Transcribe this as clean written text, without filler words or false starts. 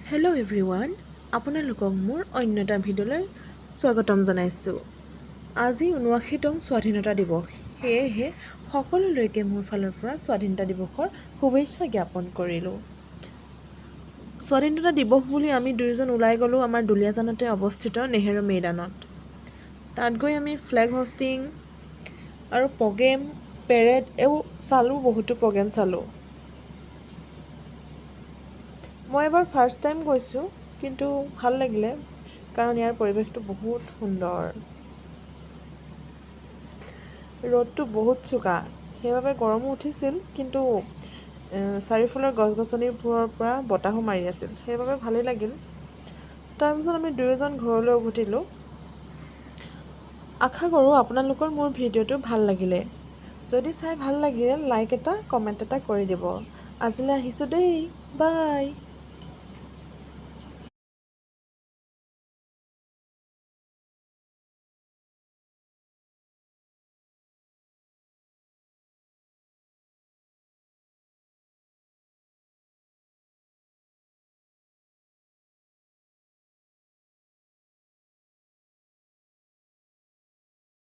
Hello' everyone, আপোনালোকক মোৰ অন্য এটা ভিডিঅ'লৈ স্বাগতম জনাইছোঁ। আজি ৭৯তম স্বাধীনতা দিৱস, সেয়েহে সকলোলৈকে মোৰ ফালৰ পৰা স্বাধীনতা দিৱসৰ শুভেচ্ছা জ্ঞাপন কৰিলোঁ। স্বাধীনতা দিৱস বুলি আমি দুয়োজন ওলাই গ'লোঁ আমাৰ দুলীয়াজানতে অৱস্থিত নেহেৰু মৈদানত। তাত গৈ আমি ফ্লেগ হোষ্টিং আৰু প্ৰগ্ৰেম, পেৰেড এইবোৰ চালোঁ, বহুতো প্ৰগ্ৰেম চালোঁ। মই এবাৰ ফাৰ্ষ্ট টাইম গৈছোঁ, কিন্তু ভাল লাগিলে কাৰণ ইয়াৰ পৰিৱেশটো বহুত সুন্দৰ। ৰ'দটো বহুত চোকা, সেইবাবে গৰমো উঠিছিল, কিন্তু চাৰিওফালৰ গছ গছনিবোৰৰ পৰা বতাহো মাৰি আছিল, সেইবাবে ভালেই লাগিল। তাৰপিছত আমি দুয়োজন ঘৰলৈ উভতিলোঁ। আশা কৰোঁ আপোনালোকৰ মোৰ ভিডিঅ'টো ভাল লাগিলে। যদি চাই ভাল লাগিলে লাইক এটা, কমেণ্ট এটা কৰি দিব। আজিলৈ আহিছোঁ দেই, বাই।